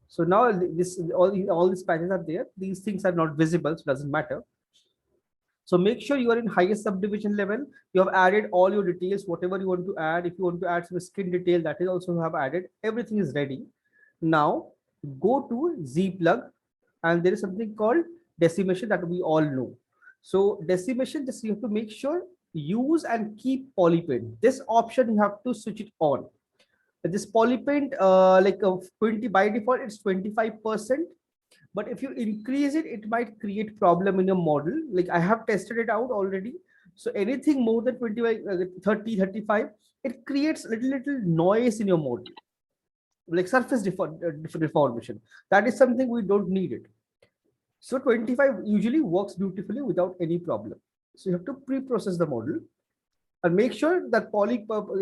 So now this all these patches are there. These things are not visible, so it doesn't matter. So make sure you are in highest subdivision level. You have added all your details, whatever you want to add. If you want to add some skin detail, that is also have added. Everything is ready. Now go to Z plug, and there is something called decimation that we all know. So decimation, just you have to make sure use and keep polypaint. This option you have to switch it on. This polypaint, like 20 by default, it's 25%. But if you increase it, it might create problem in your model. Like I have tested it out already. So anything more than 25, 30, 35, it creates little noise in your model, like surface deformation. That is something we don't need it. So 25 usually works beautifully without any problem. So you have to pre-process the model and make sure that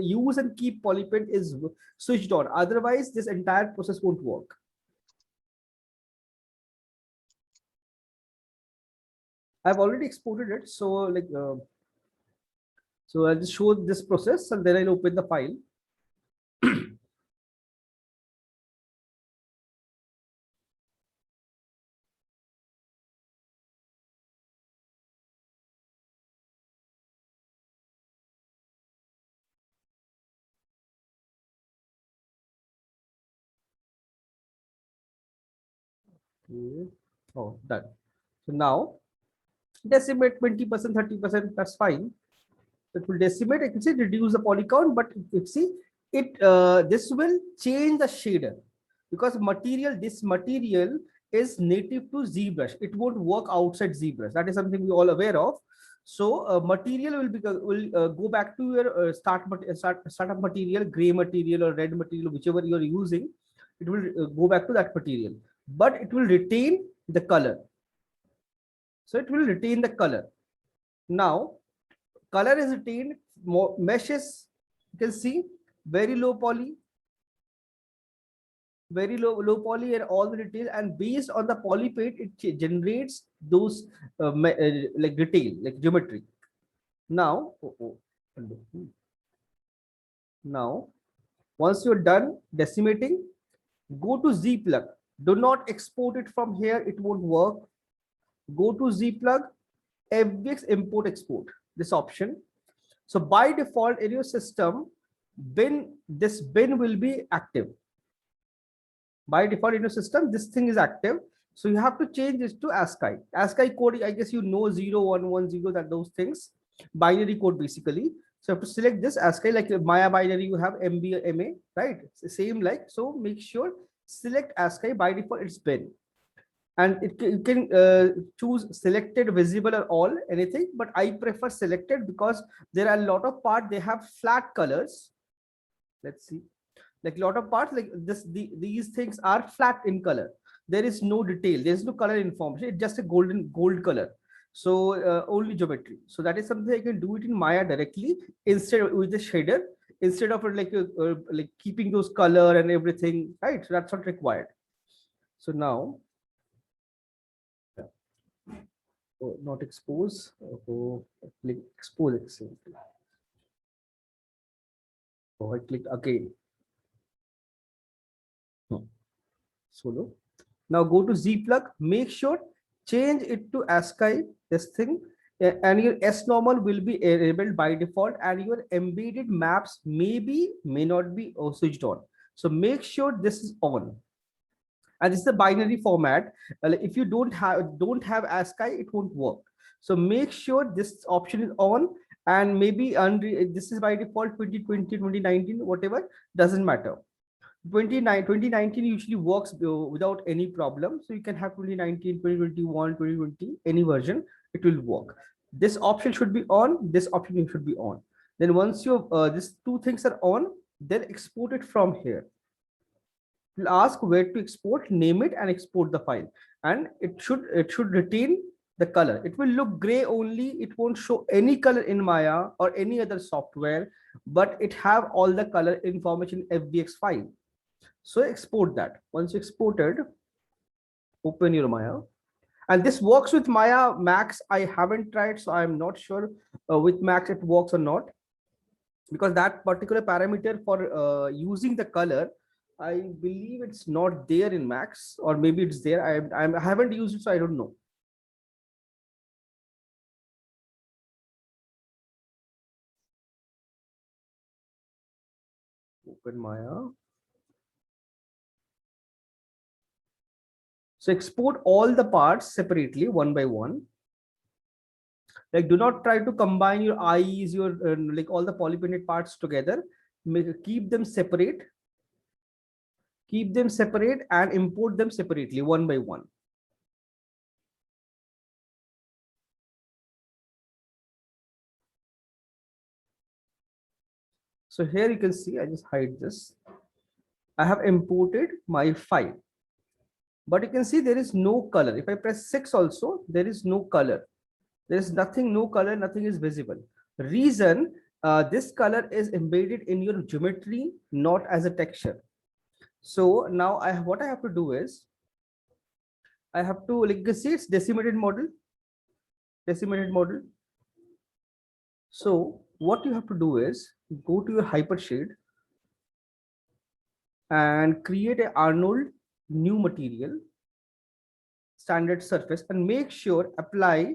use and keep polypaint is switched on. Otherwise, this entire process won't work. I've already exported it. So like, so I'll just show this process and then I'll open the file. Okay. Oh, done. So now decimate 20%, 30%, that's fine. It will decimate. I can say reduce the poly count, but you see it, this will change the shader because this material is native to ZBrush. It won't work outside ZBrush. That is something we all aware of. So material will go back to your startup material, gray material or red material, whichever you're using. It will go back to that material, but it will retain the color. So it will retain the color. Now color is retained, meshes, you can see very low poly, very low poly and all the detail, and based on the polypaint it generates those like detail, like geometry. Now now once you're done decimating, go to Z plug. Do not export it from here, it won't work. Go to Z plug, FBX import export, this option. So by default in your system, this bin will be active. By default in your system, this thing is active. So you have to change this to ASCII. ASCII code, I guess you know 0110, that those things, binary code basically. So you have to select this ASCII, like Maya binary, you have MB, MA, right? It's the same like, so make sure select ASCII. By default it's bin. And you can choose selected, visible, or all, anything, but I prefer selected because there are a lot of parts they have flat colors. Let's see, like a lot of parts like this, these things are flat in color. There is no detail, there's no color information, it's just a gold color. So only geometry. So that is something I can do it in Maya directly instead of with the shader, instead of like keeping those color and everything, right? So that's not required. So now not expose. Click expose it. I click again. Solo. Now go to Z plug. Make sure change it to ASCII. This thing, and your S normal will be enabled by default, and your embedded maps may not be switched on. So make sure this is on. And this is the binary format. If you don't have ASCII, it won't work. So make sure this option is on, and maybe this is by default 2020, 2019, whatever, doesn't matter. 2019 usually works without any problem. So you can have 2019, 2021, 2020, any version, it will work. This option should be on, this option should be on. Then once you these two things are on, then export it from here. Will ask where to export, name it, and export the file. And it should retain the color. It will look gray only. It won't show any color in Maya or any other software, but it have all the color information FBX file. So export that. Once you exported, open your Maya. And this works with Maya Max. I haven't tried, so I'm not sure with Max it works or not, because that particular parameter for using the color I believe it's not there in Max, or maybe it's there. I haven't used it, so I don't know. Open Maya. So export all the parts separately, one by one. Like, do not try to combine your eyes, your like all the polypended parts together. Keep them separate. Keep them separate and import them separately, one by one. So here you can see, I just hide this. I have imported my file, but you can see there is no color. If I press 6 also, there is no color. There is nothing, no color, nothing is visible. Reason, this color is embedded in your geometry, not as a texture. So now what I have to do is, I have to, like, you see it's decimated model, decimated model. So what you have to do is go to your hypershade and create a Arnold new material, standard surface, and make sure apply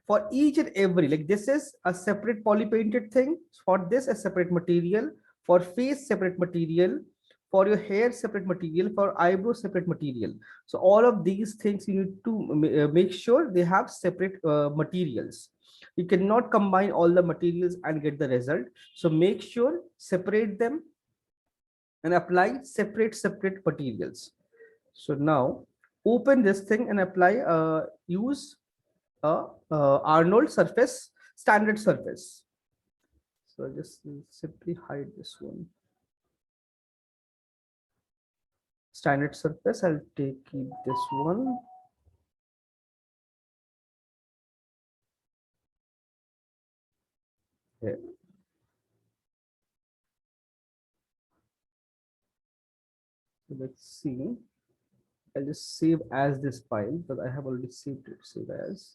for each and every, like this is a separate poly painted thing, for this a separate material, for face separate material, for your hair separate material, for eyebrow separate material. So all of these things you need to make sure they have separate materials. You cannot combine all the materials and get the result. So make sure separate them and apply separate materials. So now open this thing and apply, use Arnold surface, standard surface. So I just simply hide this one. Standard surface, I'll keep this one. Here. So let's see. I'll just save as this file because I have already saved it. Save as.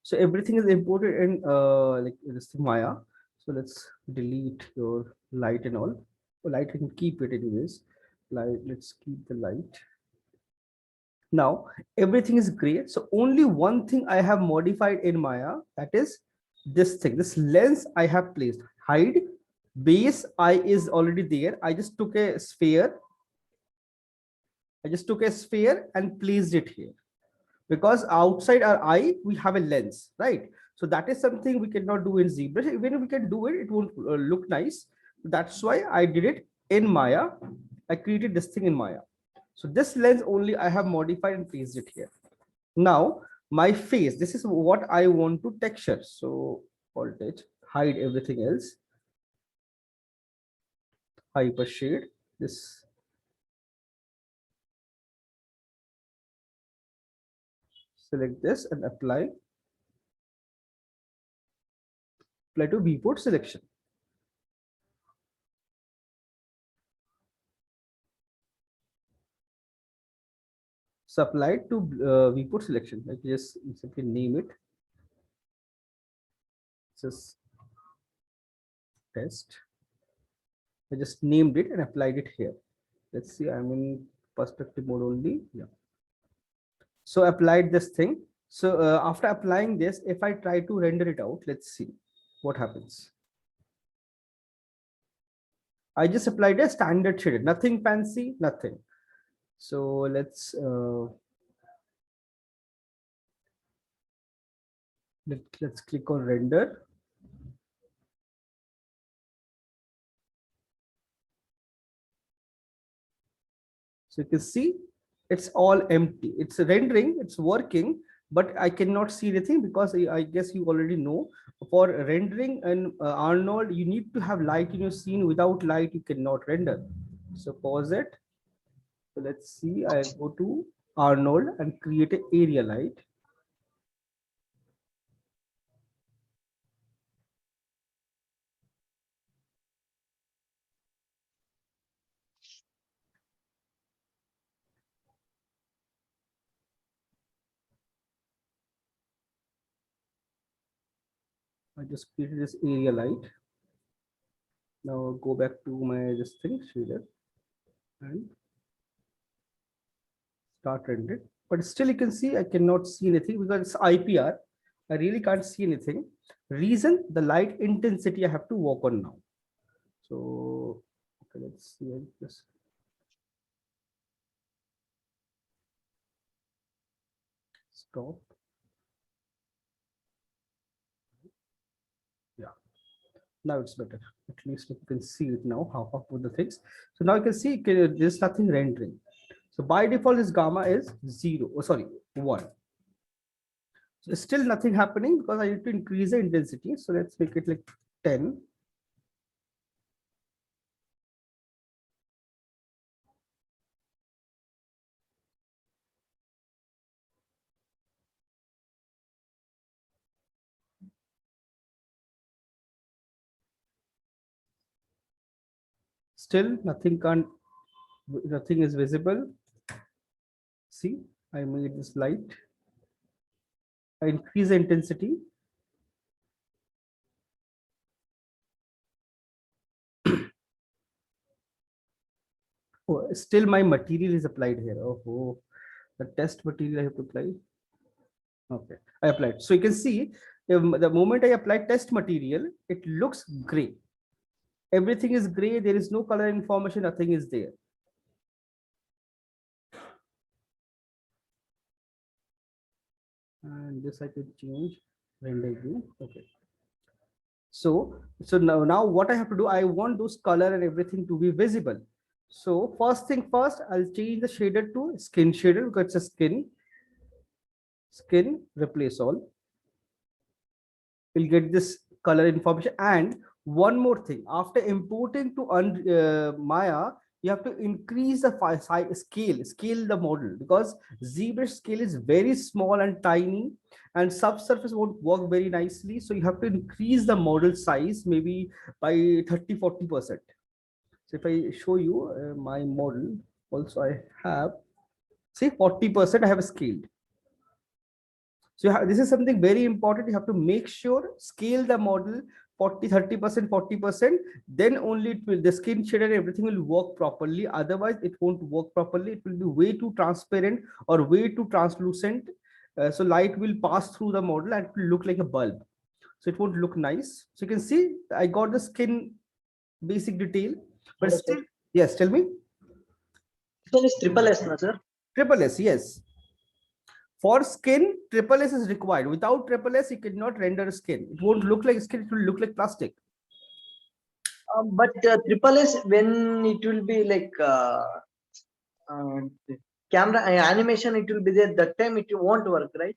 So everything is imported in like this Maya. So let's delete your light and all. Light, I can keep it anyways. Light, let's keep the light. Now everything is great. So only one thing I have modified in Maya, that is this thing, this lens I have placed. Hide, base eye is already there. I just took a sphere. I just took a sphere and placed it here, because outside our eye we have a lens, right? So that is something we cannot do in ZBrush. Even if we can do it, it won't look nice. That's why I did it in Maya. I created this thing in Maya. So this lens only I have modified and placed it here. Now my face, this is what I want to texture. So alt H, hide everything else, hyper shade this, select this and apply to viewport selection. So apply to viewport selection. Like, just simply name it, just test. I just named it and applied it here. Let's see, I'm in perspective mode only. Yeah. So applied this thing. So after applying this, if I try to render it out, let's see what happens. I just applied a standard shade, nothing fancy, nothing. So let's click on render. So you can see it's all empty. It's rendering, it's working, but I cannot see anything because I guess you already know, for rendering and Arnold, you need to have light in your scene. Without light, you cannot render. So pause it. So let's see, I go to Arnold and create an area light. I just created this area light. Now go back to my this thing shader and start render. But still you can see I cannot see anything because it's IPR. I really can't see anything. Reason, the light intensity I have to work on now. So okay, let's see this. Stop. Yeah, now it's better. At least you can see it now, how put the things. So now you can see there's nothing rendering. So by default, this gamma is 0. Oh, sorry, 1. So still nothing happening because I need to increase the intensity. So let's make it like 10. Still nothing is visible. See, I made this light. I increase the intensity. Oh, still my material is applied here. Oh, the test material I have to apply. Okay, I applied. So you can see the moment I apply test material, it looks gray. Everything is gray. There is no color information. Nothing is there. And this I can change render view. Okay. So now what I have to do, I want those color and everything to be visible. So first thing first, I'll change the shader to skin shader because it's a skin replace all. We'll get this color information. And one more thing, after importing to Maya, you have to increase the scale the model, because ZBrush scale is very small and tiny and subsurface won't work very nicely. So you have to increase the model size maybe by 30-40%. So if I show you my model, also I have, say 40% I have scaled. So this is something very important. You have to make sure scale the model 30%, 40%, then only it will, the skin shader and everything will work properly. Otherwise, it won't work properly. It will be way too transparent or way too translucent. So light will pass through the model and it will look like a bulb. So it won't look nice. So you can see I got the skin basic detail, but Hello, still, sir. yes, tell me. This one is triple S, na, sir? Triple S, yes. For skin, triple S is required. Without triple S, you cannot render skin. It won't look like skin, it will look like plastic. But triple S, when it will be like uh, camera animation, it will be there. That time it won't work, right?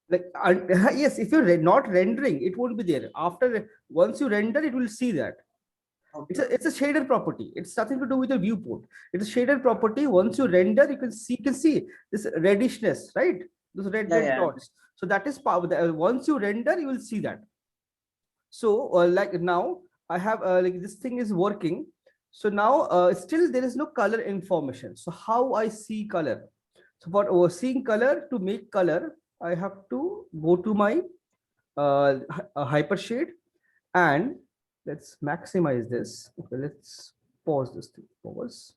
Like yes, if you're not rendering, it won't be there. After once you render, it will see that. Okay. It's a shader property. It's nothing to do with the viewport. It's a shader property. Once you render, you can see this reddishness, right? Those Yeah, red yeah. dots. So that is power. Once you render, you will see that. So like now I have like this thing is working. So now still there is no color information. So how I see color? So for seeing color, to make color, I have to go to my hypershade, and let's maximize this. Okay, let's pause this thing. Pause.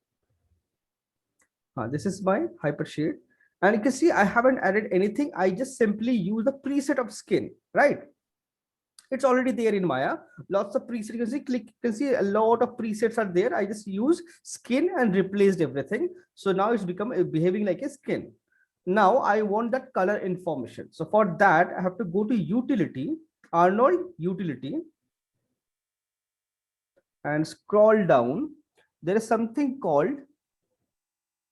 This is my hypershade, and you can see I haven't added anything. I just simply use the preset of skin, right? It's already there in Maya. Lots of presets. You can see, you can see a lot of presets are there. I just use skin and replaced everything. So now it's become behaving like a skin. Now I want that color information. So for that, I have to go to utility, Arnold utility, and scroll down. There is something called,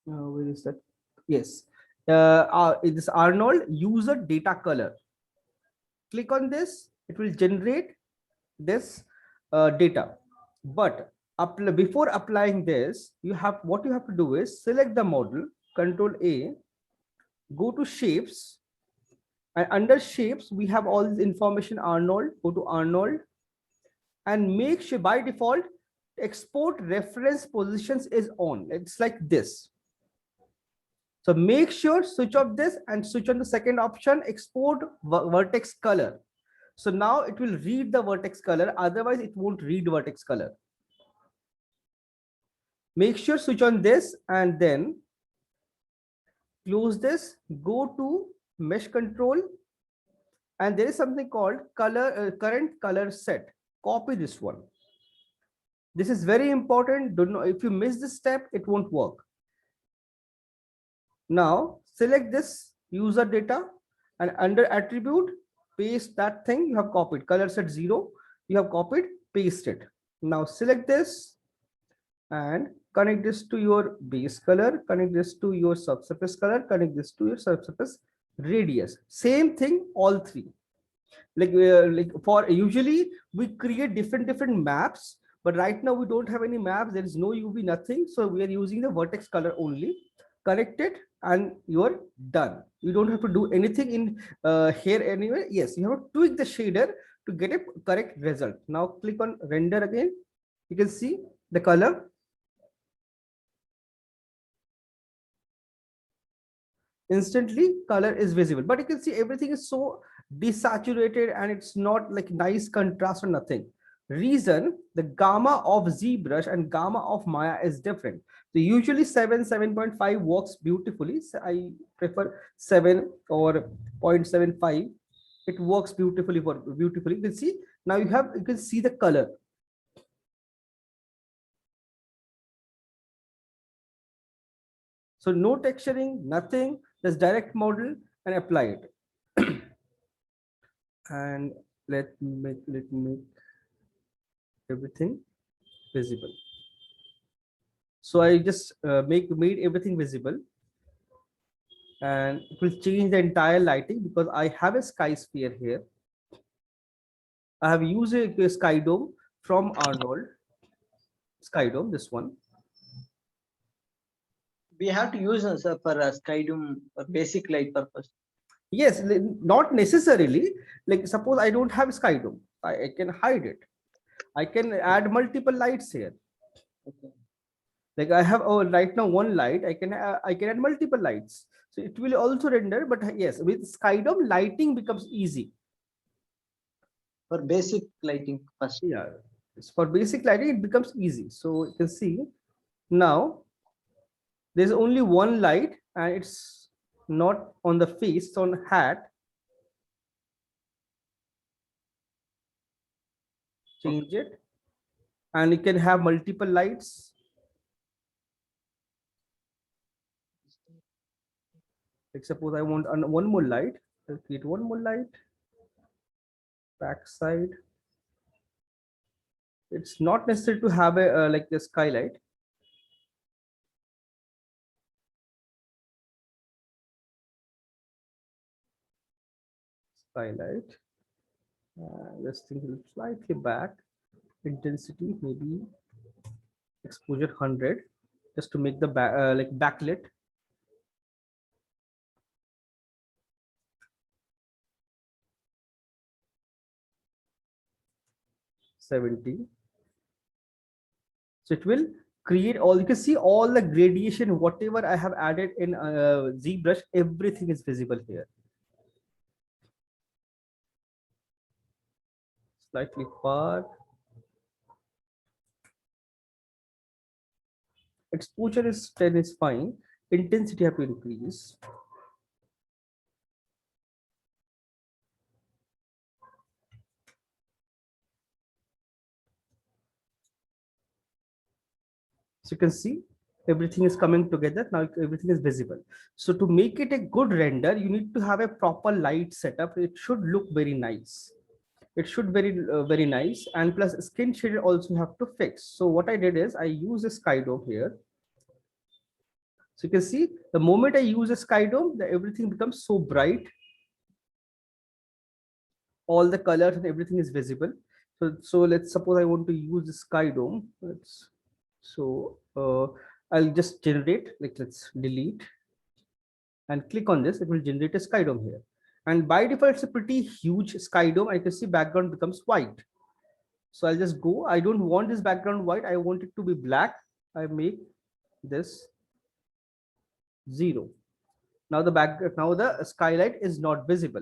where is that? Yes. It is Arnold user data color. Click on this, it will generate this data. But before applying this, what you have to do is select the model, Control A, go to shapes, and under shapes we have all this information. Arnold, go to Arnold, and make sure by default export reference positions is on. It's like this. So make sure switch off this and switch on the second option, export vertex color. So now it will read the vertex color, otherwise it won't read vertex color. Make sure switch on this and then close this, go to mesh control, and there is something called current color set. Copy this one. This is very important. Don't know, if you miss this step, it won't work. Now select this user data and under attribute, paste that thing you have copied. Color set 0, you have copied, paste it. Now select this and connect this to your base color, connect this to your subsurface color, connect this to your subsurface radius. Same thing, all three. Like for usually we create different maps, but right now we don't have any maps. There is no UV, nothing. So we are using the vertex color only. Connect it and you're done. You don't have to do anything in here anyway. Yes, you have to tweak the shader to get a correct result. Now click on render again. You can see the color. Instantly color is visible, but you can see everything is so desaturated and it's not like nice contrast or nothing. Reason, the gamma of ZBrush and gamma of Maya is different. So usually 7.5 works beautifully. So I prefer 7 or 0.75. It works beautifully for beautifully. You can see now you can see the color. So no texturing, nothing, just direct model and apply it. And let me make everything visible. So I just made everything visible, and it will change the entire lighting because I have a sky sphere here. I have used a sky dome from Arnold. Sky dome, this one. We have to use sir, for Skydome for basic light purpose. Yes, not necessarily. Like suppose I don't have sky dome, I can hide it. I can add multiple lights here. Okay. Like I have right now one light, I can add multiple lights, so it will also render. But yes, with Skydome lighting becomes easy. For basic lighting first. Yeah, it's for basic lighting it becomes easy. So you can see now there's only one light and it's not on the face, it's on hat. Change it and you can have multiple lights. Like suppose I want one more light, I'll create one more light. Back side. It's not necessary to have a like the skylight. Skylight. Let's think slightly back. Intensity maybe exposure 100, just to make the like backlit. $70. So it will create all, you can see all the gradation, whatever I have added in ZBrush, everything is visible here. Slightly far. Exposure is 10 is fine. Intensity have to increase. So you can see everything is coming together. Now everything is visible. So to make it a good render, you need to have a proper light setup. It should look very nice. It should very nice, and plus skin shader also have to fix. So what I did is I use a Skydome here. So you can see the moment I use a Skydome, everything becomes so bright. All the colors and everything is visible. So let's suppose I want to use the Skydome. I'll just generate, like let's delete and click on this. It will generate a Skydome here. And by default, it's a pretty huge Skydome. I can see background becomes white. So I'll just go. I don't want this background white. I want it to be black. I make this 0. Now the skylight is not visible.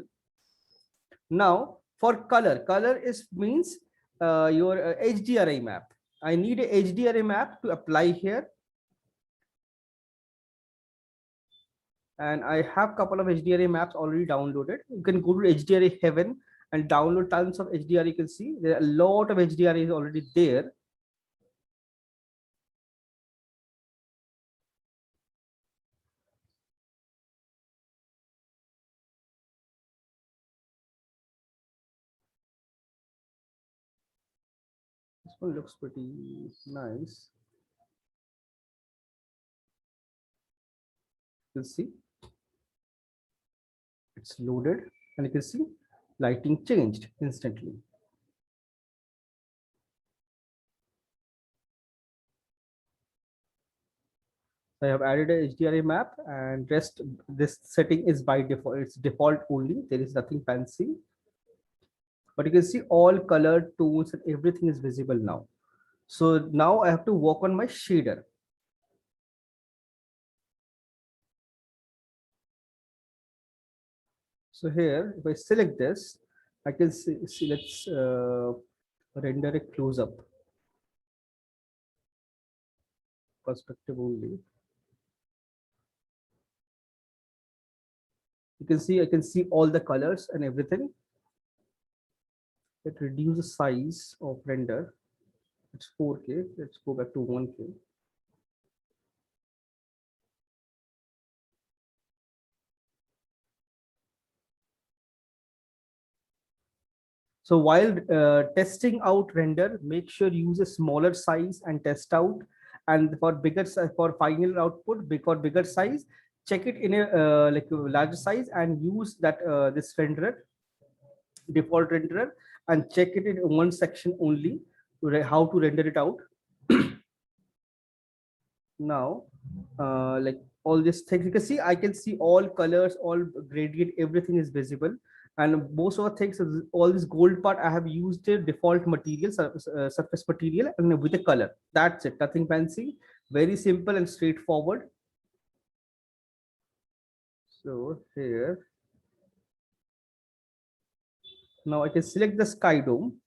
Now For color is means your HDRI map. I need a HDRI map to apply here. And I have couple of HDRI maps already downloaded. You can go to HDRI Heaven and download tons of HDRI. You can see there are a lot of HDRI already there. This one looks pretty nice. You can see it's loaded, and you can see lighting changed instantly. I have added a HDRI map, and rest this setting is by default. It's default only. There is nothing fancy. But you can see all color tones and everything is visible now. So now I have to work on my shader. So here, if I select this, I can see let's render a close up perspective only. You can see I can see all the colors and everything. It reduces size of render. It's 4K. Let's go back to 1K. So while testing out render, make sure use a smaller size and test out. And for bigger size, for final output, bigger size, check it in a like a larger size and use that this renderer, default renderer, and check it in one section only to how to render it out. Now, like all these things, you can see I can see all colors, all gradient, everything is visible. And most of the things, all this gold part, I have used a default material, surface material, and with a color. That's it, nothing fancy, very simple and straightforward. So here, now I can select the sky dome.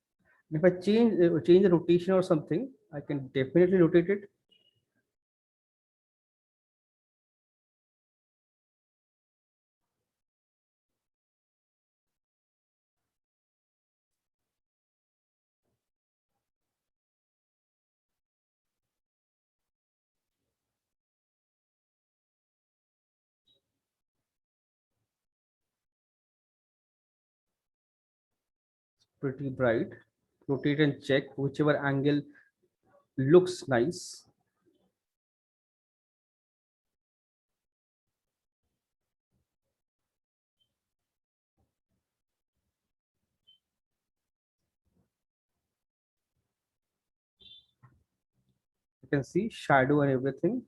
If I change the rotation or something, I can definitely rotate it. Pretty bright. Rotate and check whichever angle looks nice. You can see shadow and everything.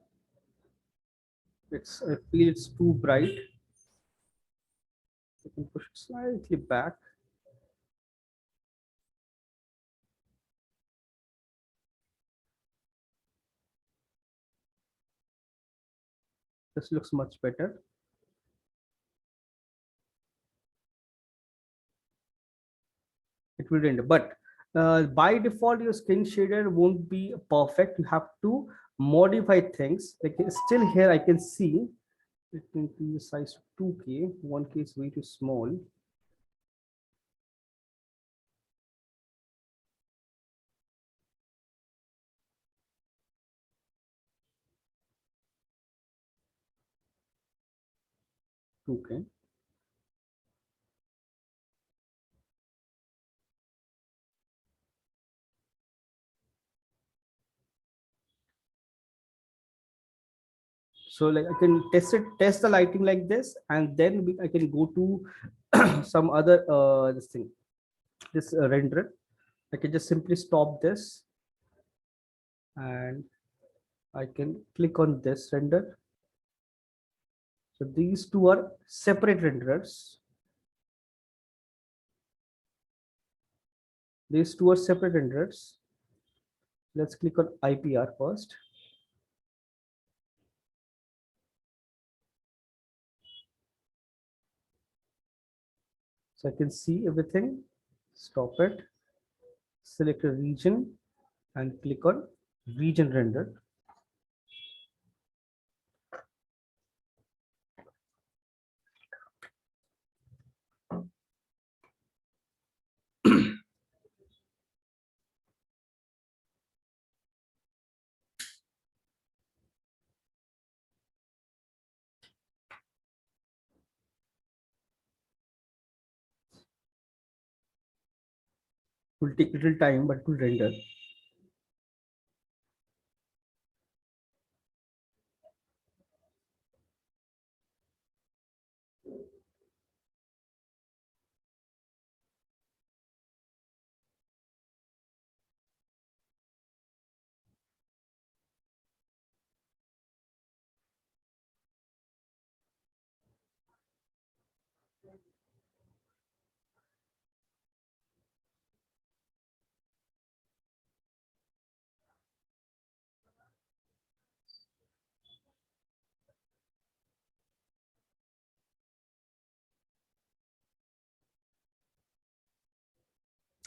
I feel it's too bright. I can push it slightly back. This looks much better. It will render, but by default, your skin shader won't be perfect. You have to modify things. Like still here, I can see. Let me increase the size to 2K. 1K is way too small. Okay. So like I can test the lighting like this, and then I can go to some other this thing, this renderer. I can just simply stop this, and I can click on this render. So these two are separate renderers. These two are separate renderers. Let's click on IPR first. So I can see everything. Stop it, select a region and click on region render. Will take little time, but it will render.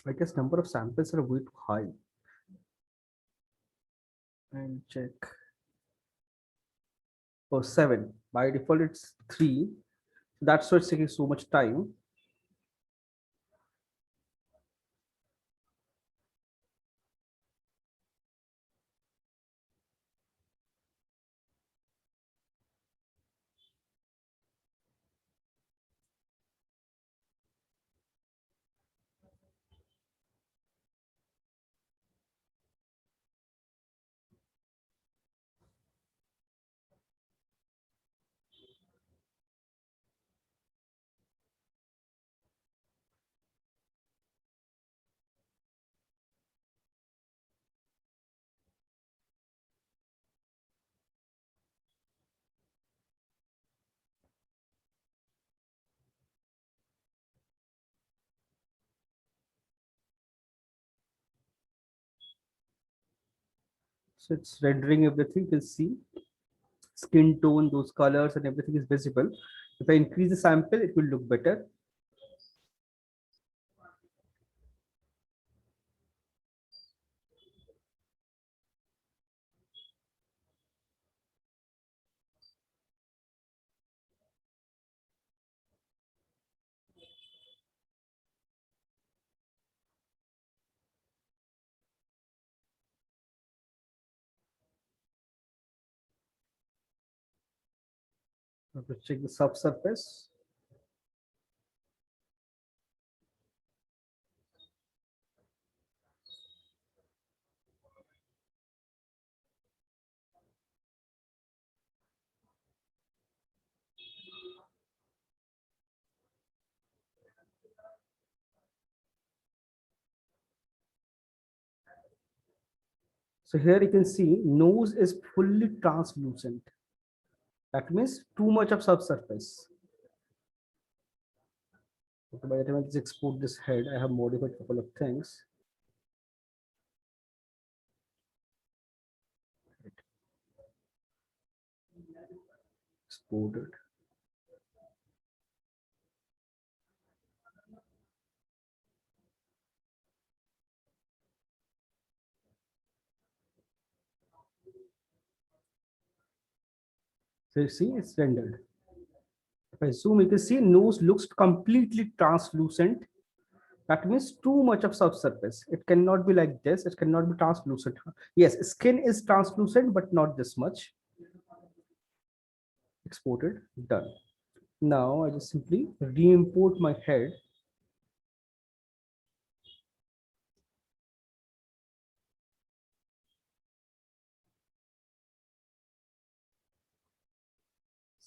I guess number of samples are way too high. And check. Oh, 7. By default, it's 3. That's why it's taking so much time. So it's rendering everything. You can see skin tone, those colors, and everything is visible. If I increase the sample, it will look better. Let's check the subsurface. So here you can see nose is fully translucent. That means too much of subsurface. Okay, by the time I just export this head, I have modified a couple of things. Export it. So you see it's rendered. If I zoom, you can see nose looks completely translucent. That means too much of subsurface. It cannot be like this. It cannot be translucent. Yes, skin is translucent, but not this much. Exported, done. Now I just simply re-import my head.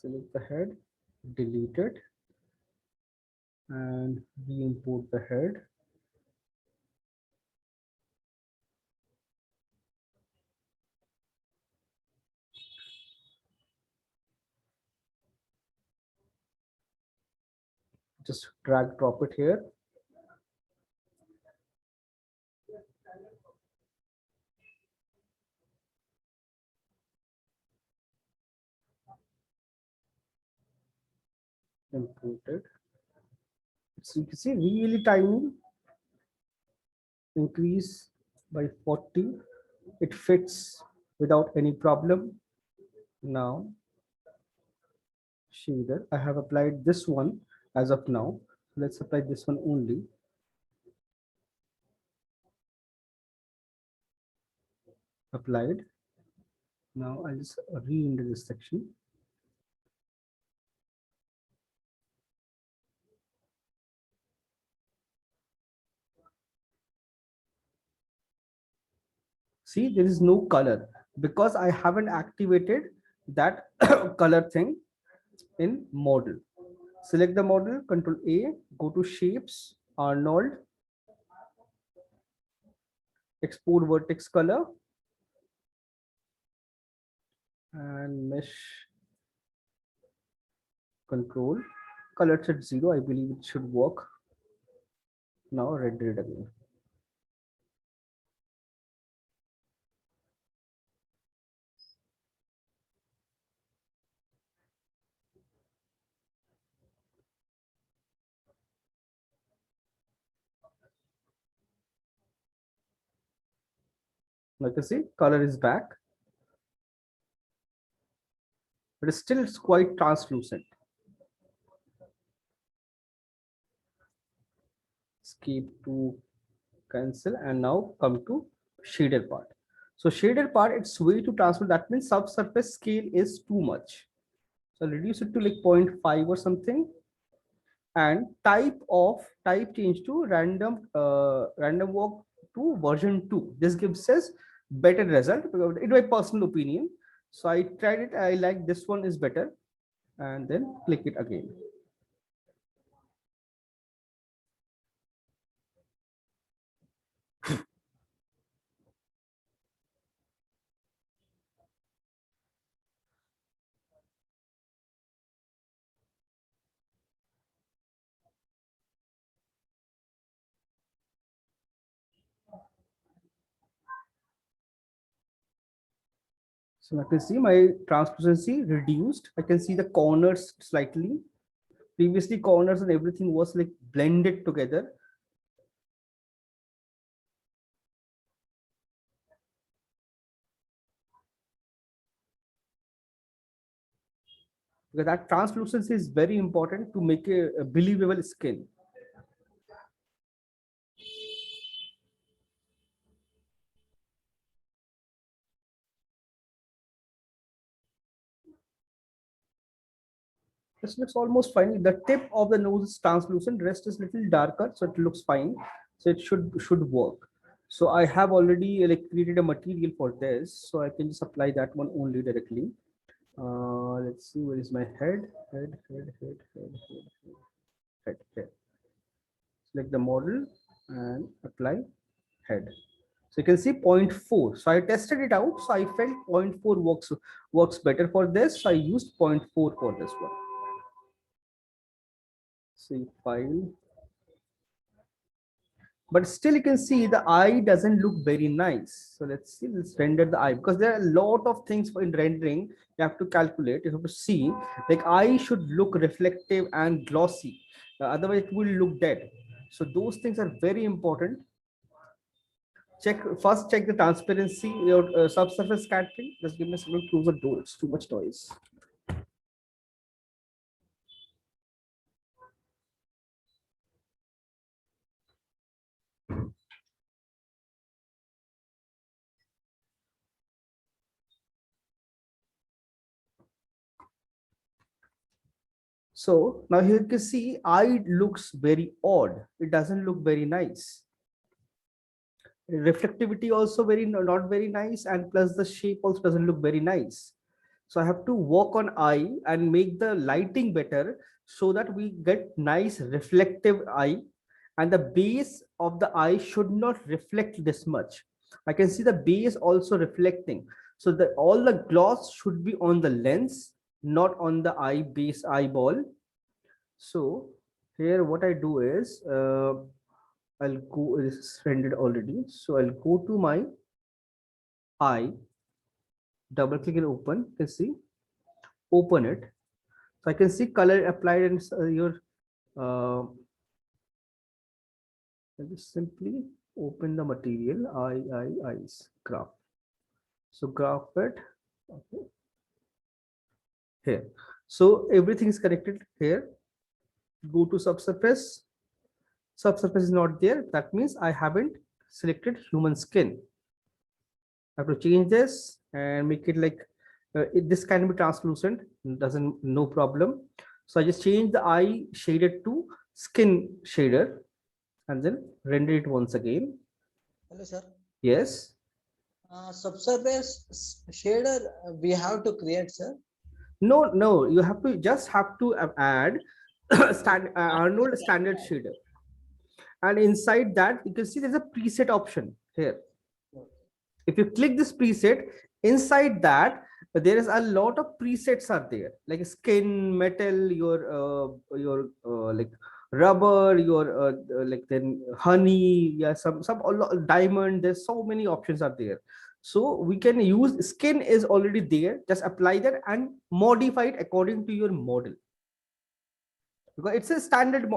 Select the head, delete it, and re-import the head. Just drag drop it here. Import it. So you can see really tiny. increase by 40. It fits without any problem. Now shader, I have applied this one as of now. Let's apply this one only. Applied. Now I'll just re-enter this section. See, there is no color because I haven't activated that color thing in model. Select the model, Control A, go to shapes, Arnold, export vertex color, and mesh control. Color set 0, I believe it should work. Now render it again. Like you see, color is back, but still it's quite translucent. Escape to cancel, and now come to shader part. So shader part, it's way too translucent. That means subsurface scale is too much. So I'll reduce it to like 0.5 or something. And type change to random walk to version 2. This gives us better result in my personal opinion. So I tried it, I like this one is better, and then click it again. So I can see my transparency reduced. I can see the corners slightly. Previously corners and everything was like blended together. Because that translucency is very important to make a believable skin. This looks almost fine. The tip of the nose is translucent, rest is little darker, so it looks fine. So it should work. So I have already like created a material for this, so I can just apply that one only directly. Let's see, where is my head? Head. Select the model and apply head. So you can see 0.4. So I tested it out. So I felt 0.4 works better for this. So I used 0.4 for this one. See file. But still you can see the eye doesn't look very nice. So let's see, let's render the eye, because there are a lot of things in rendering you have to calculate. You have to see like eye should look reflective and glossy, otherwise it will look dead. So those things are very important. Check the transparency, your subsurface scattering. Just give me a second, close the door, it's too much noise. So now here you can see eye looks very odd. It doesn't look very nice. Reflectivity also very not very nice, and plus the shape also doesn't look very nice. So I have to work on eye and make the lighting better so that we get nice reflective eye, and the base of the eye should not reflect this much. I can see the base also reflecting, so that all the gloss should be on the lens, not on the eye base eyeball. So here what I do is I'll go, this is rendered already. So I'll go to my eye, double click and open. You can see, open it. So I can see color applied and your I just simply open the material, eyes, graph. So graph it, okay, here. So everything is connected here. Go to subsurface. Subsurface is not there. That means I haven't selected human skin. I have to change this and make it like this can be translucent. Doesn't, no problem. So I just change the eye shaded to skin shader and then render it once again. Hello, sir. Yes. Subsurface shader we have to create, sir. No, you have to just have to add Arnold standard shader, and inside that you can see there's a preset option here. If you click this preset, inside that there is a lot of presets are there, like skin, metal, your like rubber, your like then honey, yeah, some a lot, diamond. There's so many options are there. So we can use skin is already there. Just apply that and modify it according to your model, because it's a standard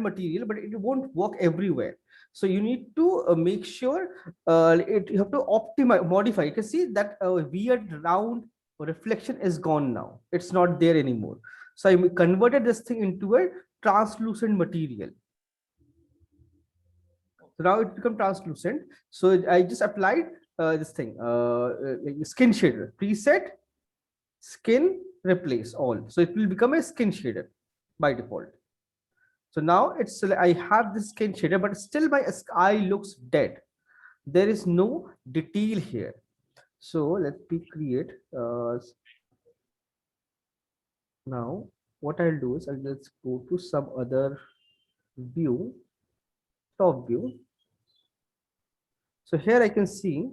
material, but it won't work everywhere. So you need to make sure you have to optimize, modify. You can see that weird round reflection is gone now. It's not there anymore. So I converted this thing into a translucent material. So now it become translucent. So I just applied this thing, like skin shader preset, skin, replace all. So it will become a skin shader by default. So now it's, I have this skin shader, but still my eye looks dead. There is no detail here. So let me create, now what I'll do is I'll just go to some other view, top view. So here I can see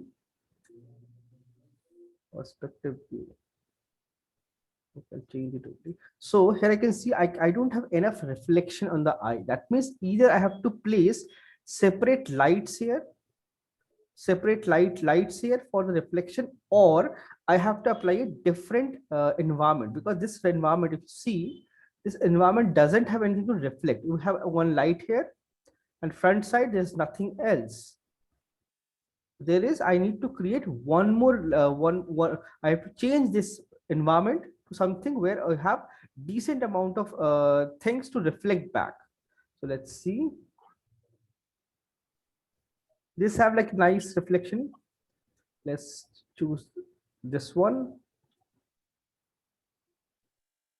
perspective view. I'll change it only. So here I can see I don't have enough reflection on the eye. That means either I have to place separate lights here, separate lights here for the reflection, or I have to apply a different environment, because this environment, if you see, this environment doesn't have anything to reflect. You have one light here and front side, there's nothing else. There is, I need to create one more one. I have to change this environment to something where I have decent amount of things to reflect back. So let's see. This have like nice reflection. Let's choose this one.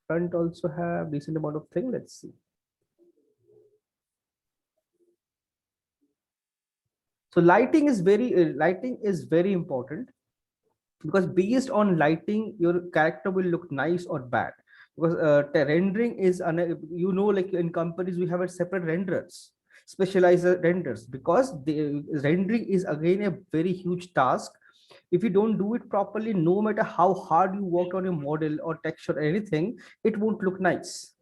Front also have decent amount of thing. Let's see. So lighting is very important, because based on lighting your character will look nice or bad. Because rendering is like in companies we have a separate renderers, specialized renders, because the rendering is again a very huge task. If you don't do it properly, no matter how hard you worked on your model or texture or anything, it won't look nice.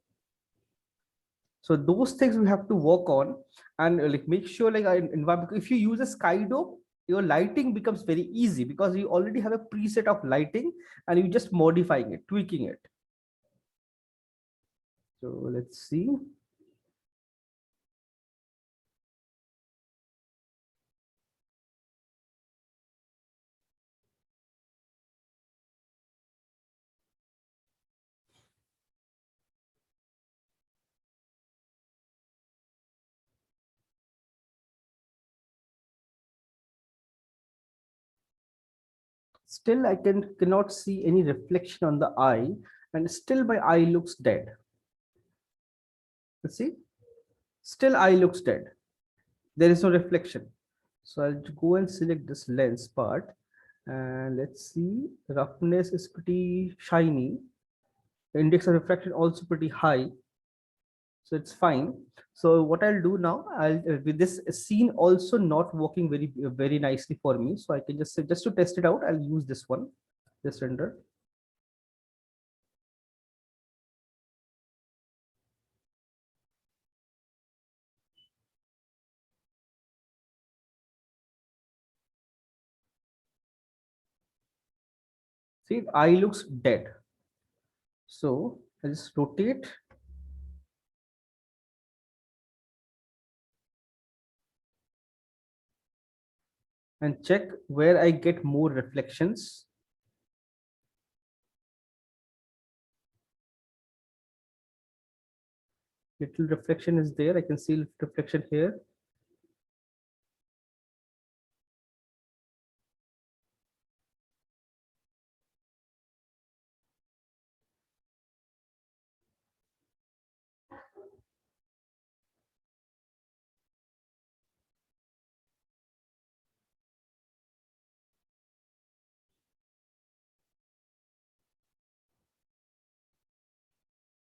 So those things we have to work on, and like make sure like environment. If you use a Skydope, your lighting becomes very easy, because you already have a preset of lighting and you just modifying it, tweaking it. So let's see. Still I cannot see any reflection on the eye, and still my eye looks dead. Let's see. Still eye looks dead. There is no reflection. So I'll go and select this lens part, and let's see, roughness is pretty shiny. The index of refraction also pretty high, so it's fine. So what I'll do now, I'll with this scene also not working very nicely for me, so I can just to test it out, I'll use this one, this render. See, eye looks dead. So I'll just rotate. and check where I get more reflections. Little reflection is there. I can see reflection here.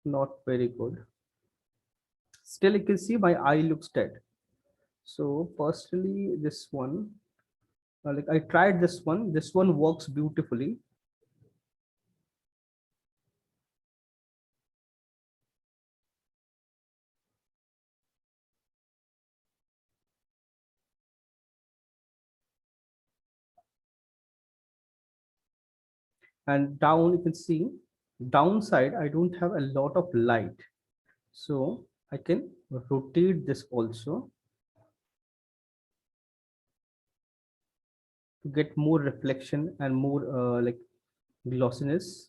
Not very good. Still, you can see my eye looks dead. So personally, this one, like I tried this one. This one works beautifully. And down, you can see downside, I don't have a lot of light. So I can rotate this also to get more reflection and more like glossiness.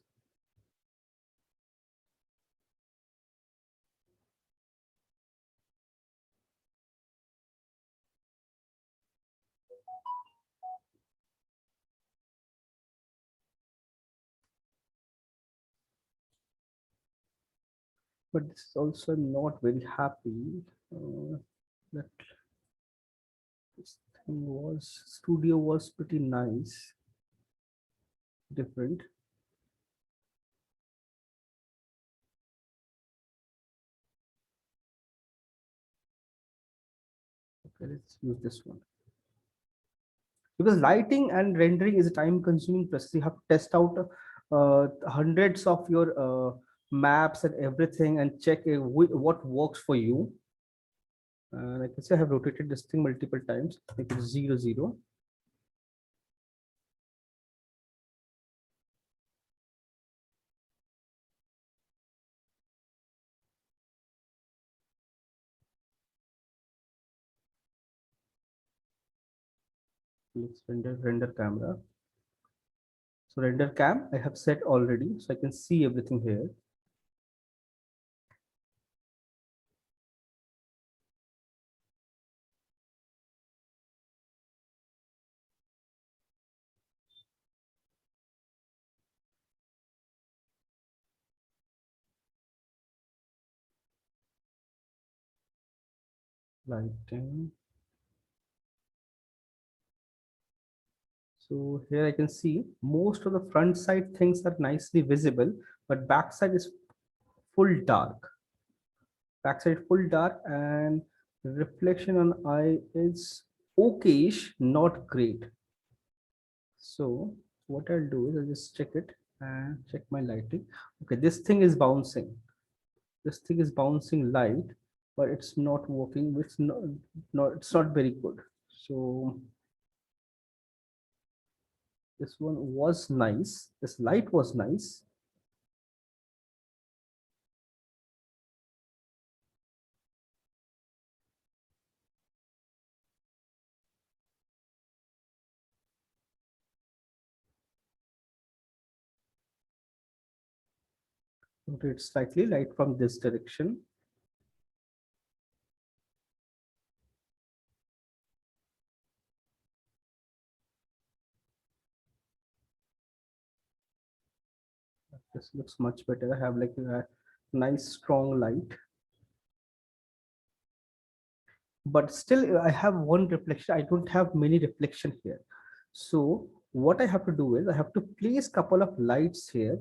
But this is also not very happy. That this thing was studio was pretty nice, different. Okay, let's use this one. Because lighting and rendering is a time consuming process. You have to test out hundreds of your maps and everything and check what works for you. And I can say I have rotated this thing multiple times. Make it 0, 0. Let's render camera. So render cam I have set already, so I can see everything here. Lighting. So here I can see most of the front side things are nicely visible, but backside is full dark. Backside full dark, and reflection on eye is okayish, not great. So what I'll do is I'll just check it and check my lighting. Okay, this thing is bouncing. This thing is bouncing light, but it's not working. It's not very good. So this one was nice. This light was nice. Rotate slightly light from this direction. This looks much better. I have like a nice strong light, but still I have one reflection. I don't have many reflection here. So what I have to do is I have to place couple of lights here.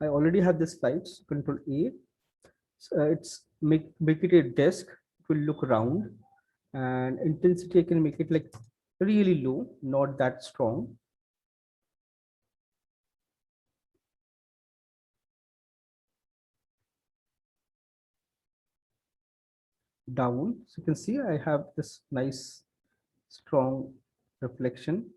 I already have this lights, control A. It's make it a desk. It will look round, and intensity I can make it like really low, not that strong. Down, so you can see I have this nice strong reflection.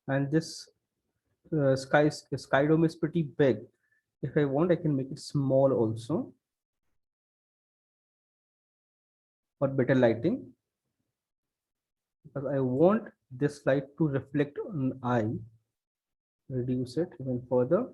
and this sky dome is pretty big. If I want, I can make it small also for better lighting, because I want this light to reflect on eye. Reduce it even further.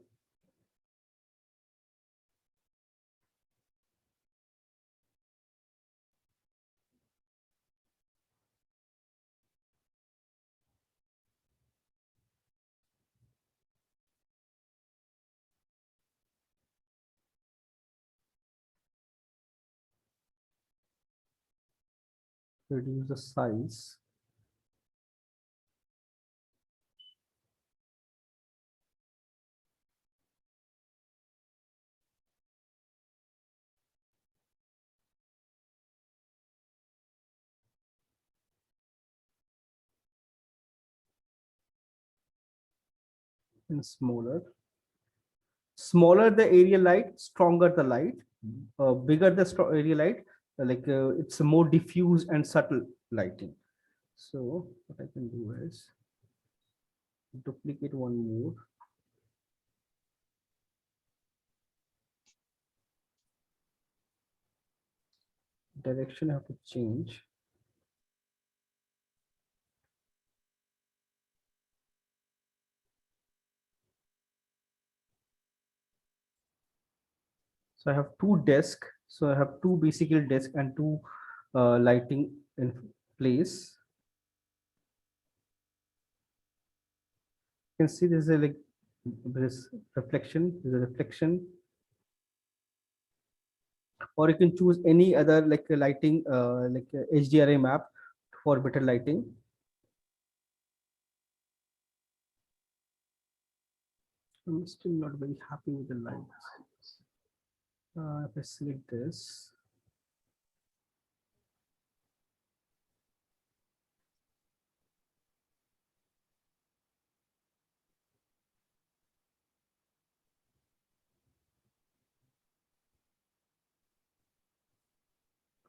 Reduce the size. And smaller the area light, stronger the light. Bigger the area light, it's a more diffuse and subtle lighting. So what I can do is duplicate one more. Direction I have to change. So I have two desks. So I have two basically desk and two lighting in place. You can see there's a this reflection. There's a reflection, or you can choose any other like a lighting, like a HDRI map for better lighting. I'm still not very happy with the lights. If I select this,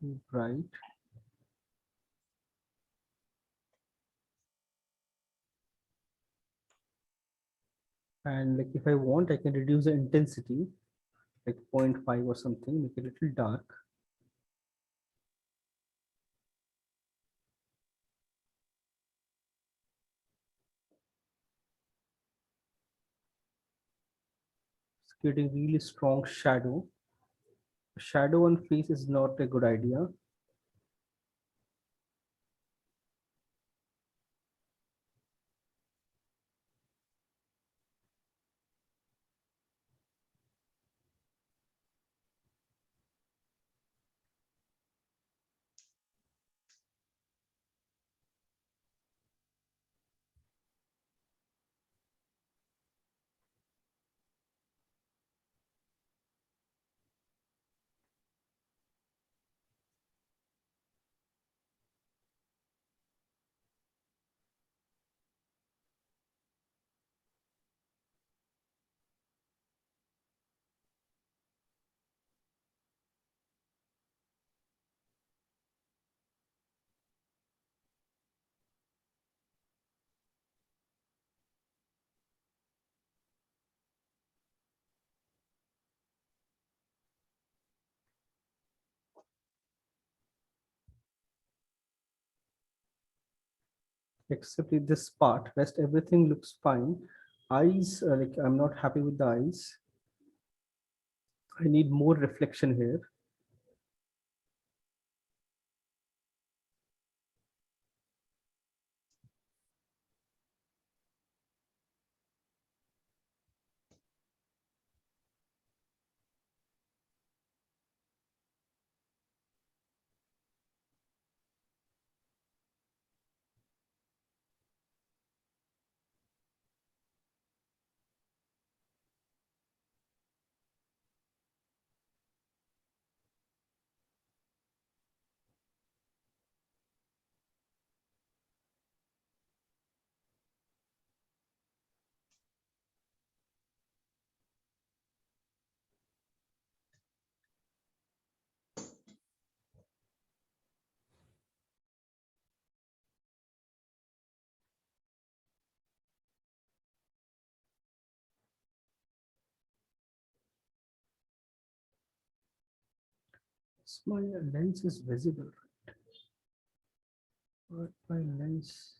too bright. And like if I want, I can reduce the intensity, like 0.5 or something, make it a little dark. It's creating really strong shadow. Shadow on face is not a good idea. Except in this part, rest everything looks fine. Eyes, like I'm not happy with the eyes. I need more reflection here. My lens is visible, right? But my lens.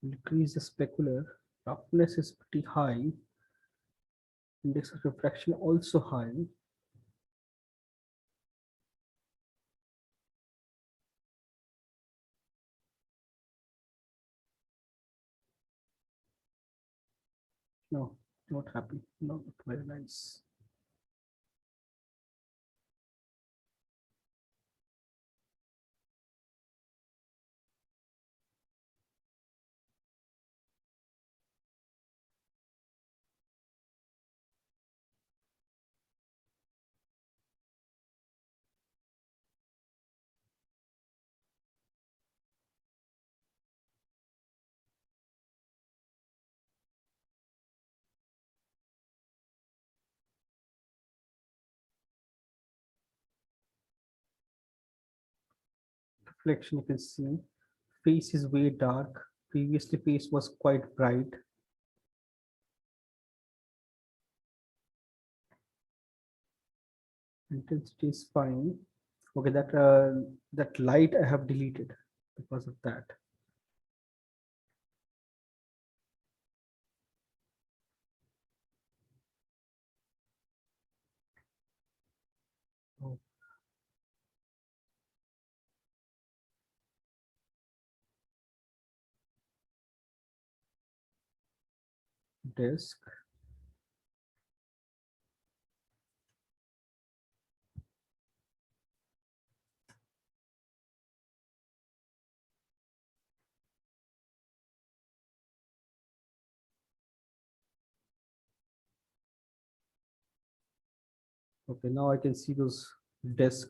Increase the specular. Roughness is pretty high. Index of refraction also high. No, not happy. Not very nice. Reflection, you can see face is way dark. Previously face was quite bright. Intensity is fine. Okay, that light I have deleted because of that. Oh. Disk. Okay, now I can see those disk.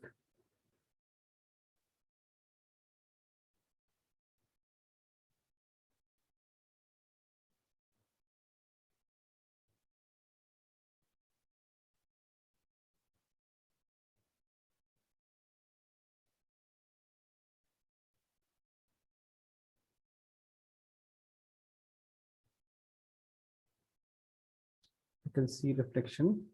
I can see reflection.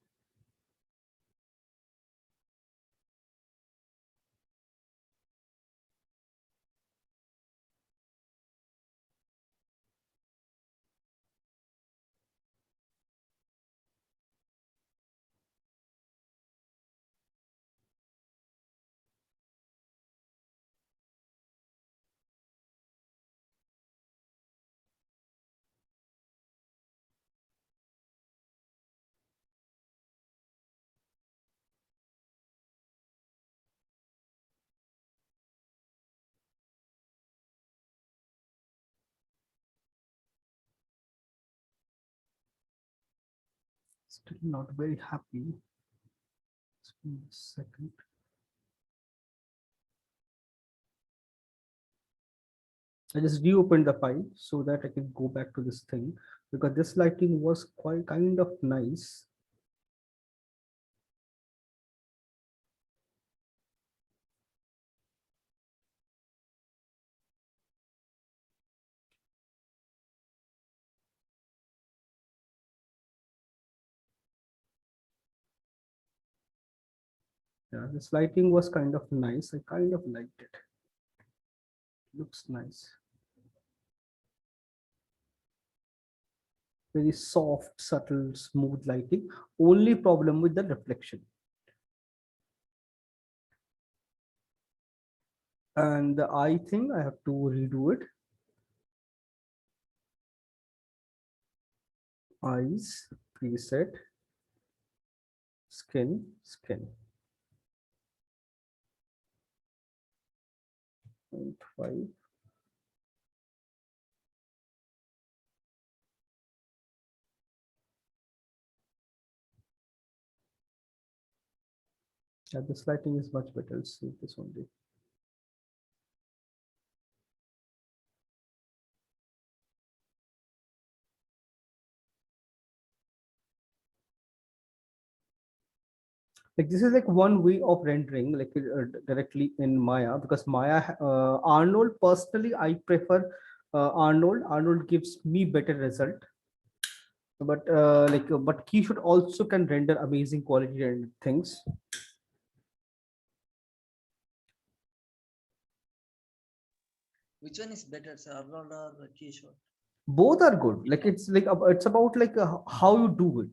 Still not very happy. Just give me a second. I just reopened the file so that I can go back to this thing because this lighting was quite kind of nice. Yeah, this lighting was kind of nice. I kind of liked it. Looks nice. Very soft, subtle, smooth lighting. Only problem with the reflection. And the eye thing, I have to redo it. Eyes, preset, skin, skin. 0.5. Yeah, this lighting is much better. Let's see this only. Like this is like one way of rendering like directly in Maya, because Maya Arnold, personally I prefer Arnold gives me better result, but but Keyshot also can render amazing quality and things. Which one is better, sir, Arnold or Keyshot? Both are good. Like it's about like how you do it,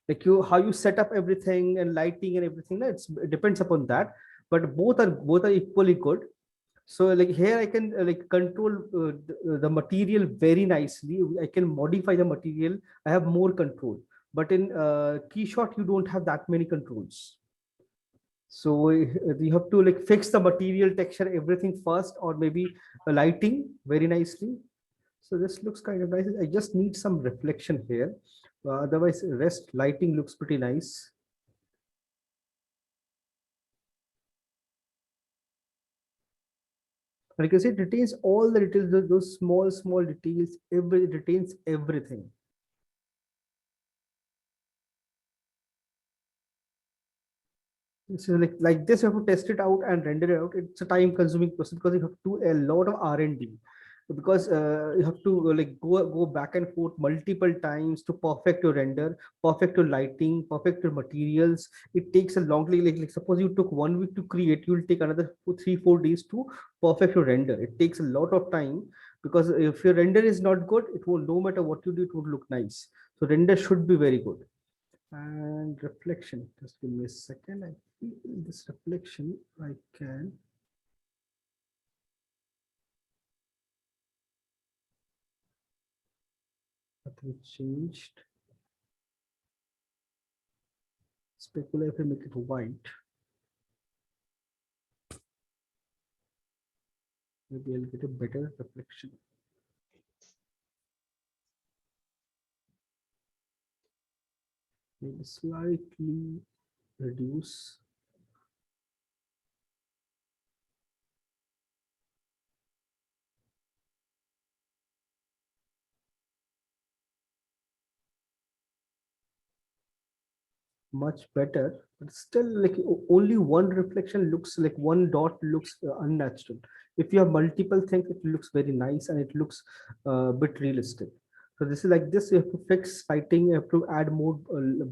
like you how you set up everything and lighting and everything. It depends upon that, but both are equally good. So like here I can like control the material very nicely. I can modify the material. I have more control, but in Keyshot you don't have that many controls. So you have to like fix the material, texture, everything first, or maybe lighting very nicely. So this looks kind of nice. I just need some reflection here. Otherwise, rest lighting looks pretty nice. And you can see it retains all the details, those small details. It retains everything. So like this, you have to test it out and render it out. It's a time-consuming process because you have to do a lot of R&D, because you have to like go back and forth multiple times to perfect your render, perfect your lighting, perfect your materials. It takes a long, like suppose you took 1 week to create, you'll take another 3-4 days to perfect your render. It takes a lot of time, because if your render is not good, it will, no matter what you do, it would look nice. So render should be very good. And reflection, just give me a second. I feel this reflection I can, nothing changed. Speculate if I make it white, maybe I'll get a better reflection. Maybe slightly reduce. Much better, but still like only one reflection looks like one dot looks unnatural. If you have multiple things, it looks very nice and it looks a bit realistic. So this is like this, you have to fix lighting, you have to add more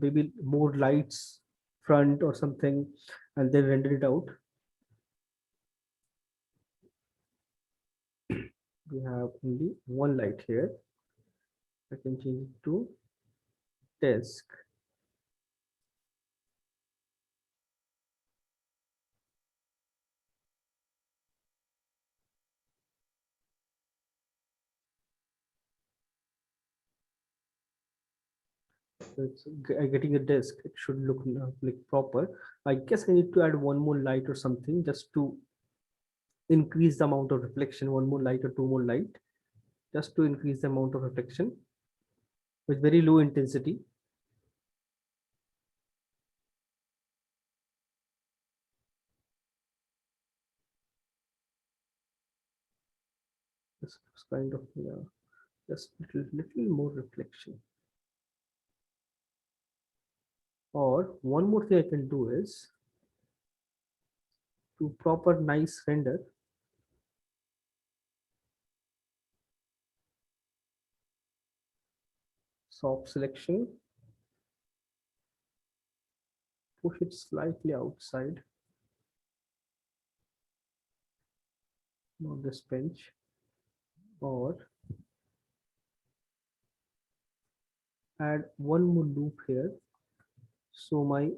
maybe more lights front or something, and then render it out. We have only one light here. I can change it to desk. So it's getting a desk. It should look like proper. I guess I need to add one more light or something just to increase the amount of reflection. One more light or two more light, just to increase the amount of reflection with very low intensity. This looks kind of, yeah, just little more reflection. Or one more thing I can do is to proper nice render. Soft selection, push it slightly outside, not this bench, or add one more loop here, so my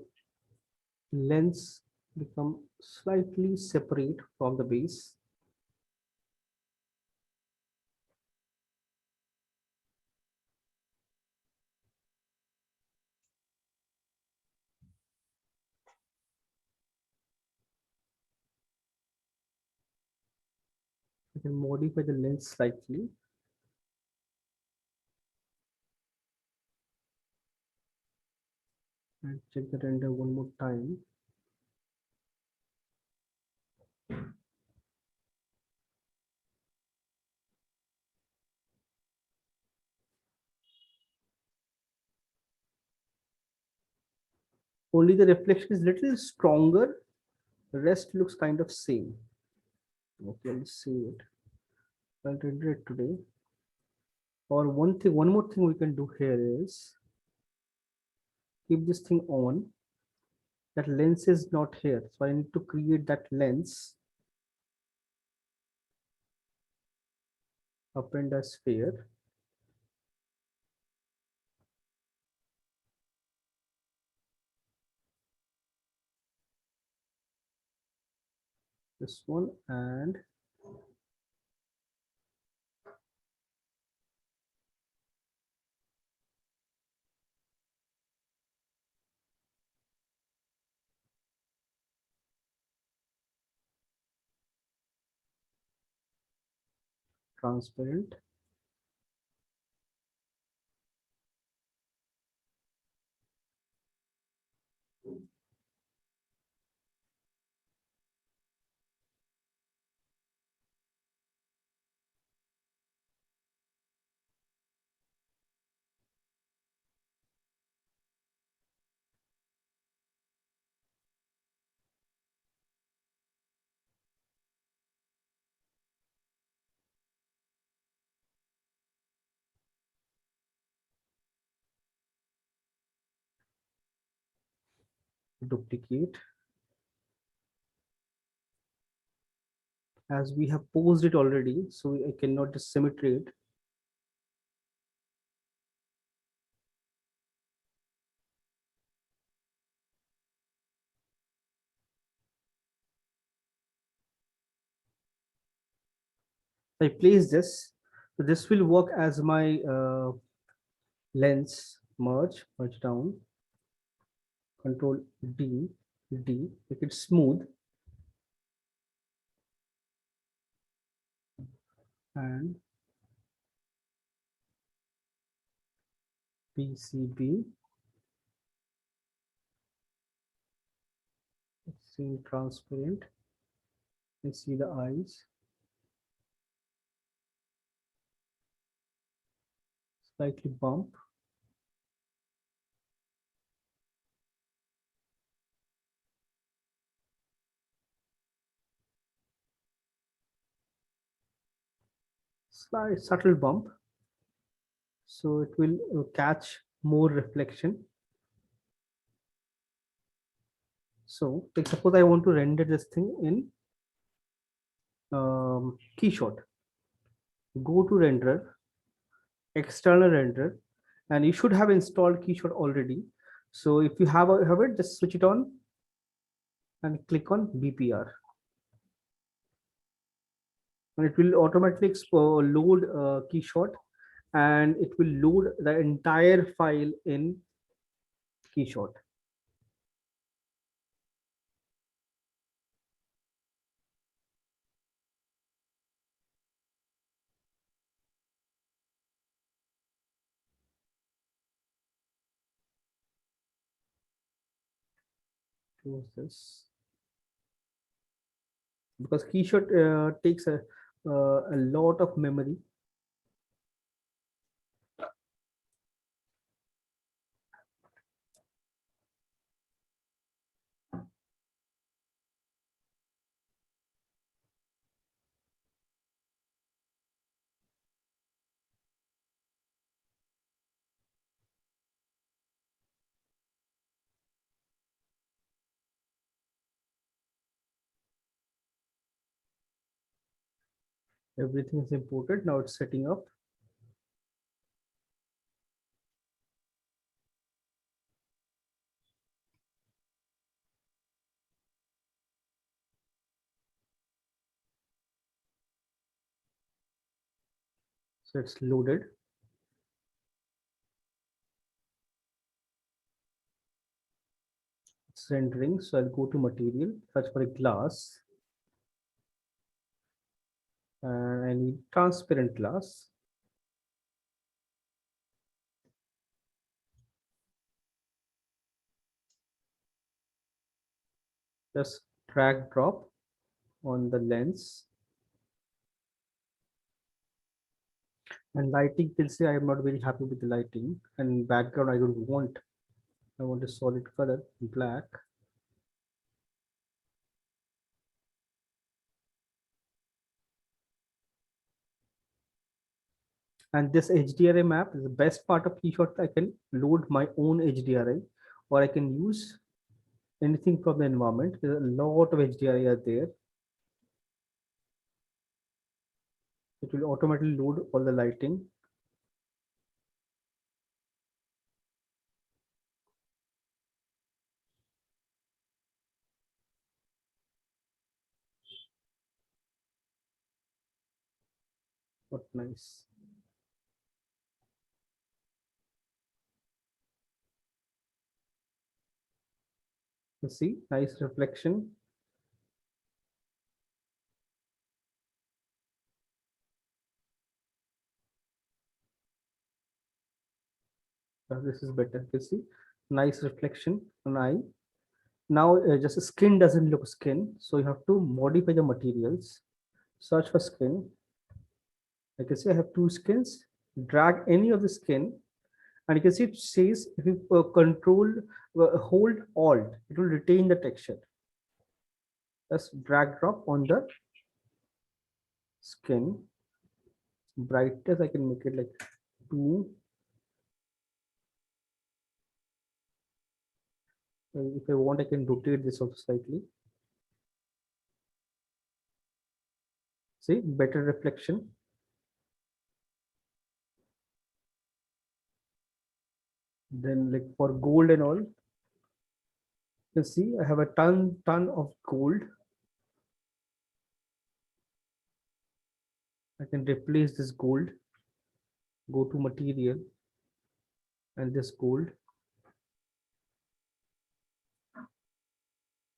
lens become slightly separate from the base. I can modify the lens slightly. And check the render one more time. Only the reflection is little stronger. The rest looks kind of same. Okay, let's see it. I'll render it today. Or one more thing we can do here is keep this thing on. That lens is not here, so I need to create that lens. Append a sphere. This one and transparent. Duplicate. As we have posed it already, so I cannot just symmetry it. I place this, so this will work as my lens. Merge down, Control D, make it smooth, and PCB. See transparent. You see the eyes. Slightly bump. Slight subtle bump. So it will catch more reflection. So like suppose I want to render this thing in Keyshot. Go to renderer, external renderer, and you should have installed Keyshot already. So if you have it, just switch it on and click on BPR. And it will automatically load Keyshot, and it will load the entire file in Keyshot. Close this, because Keyshot takes a lot of memory. Everything is imported. Now it's setting up. So it's loaded. It's rendering. So I'll go to material, search for a glass. And I need transparent glass. Just drag drop. on the lens. And lighting, you can see I am not very happy with the lighting, and background I don't want. I want a solid color, black. And this HDRI map is the best part of KeyShot. I can load my own HDRI, or I can use anything from the environment. There's a lot of HDRI are there. It will automatically load all the lighting. What nice. You see, nice reflection. This is better. You see, nice reflection on eye. Now, just skin doesn't look skin, so you have to modify the materials. Search for skin. I can see I have two skins. Drag any of the skin, and you can see it says if you control hold alt, it will retain the texture. Just drag drop on the skin. Brightness I can make it like 2. If I want, I can rotate this also slightly. See, better reflection. Then like for gold and all, you can see I have a ton of gold. I can replace this gold, go to material, and this gold,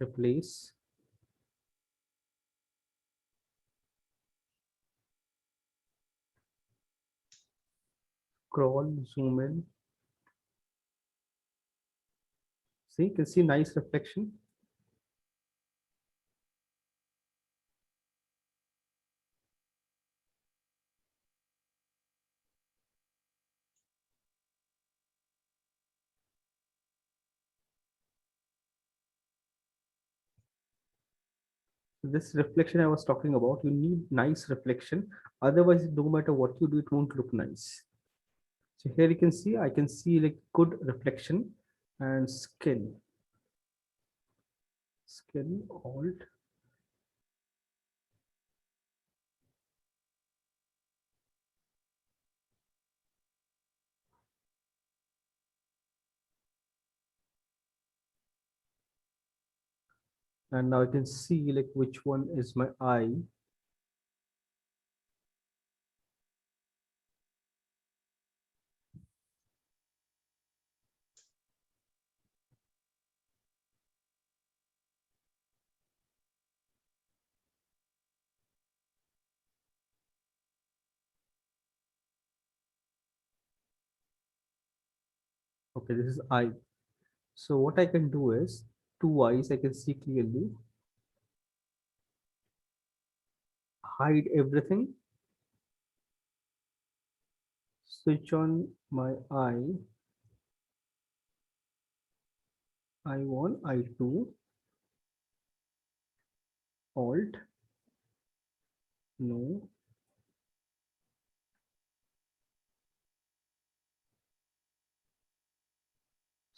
replace. Scroll, zoom in. See, you can see nice reflection. This reflection I was talking about, you need nice reflection. Otherwise, no matter what you do, it won't look nice. So here you can see, I can see like good reflection and skin. Skin, alt. And now I can see like which one is my eye. Okay, this is eye. So what I can do is two eyes, I can see clearly. Hide everything. Switch on my eye. I1, I2, alt, no.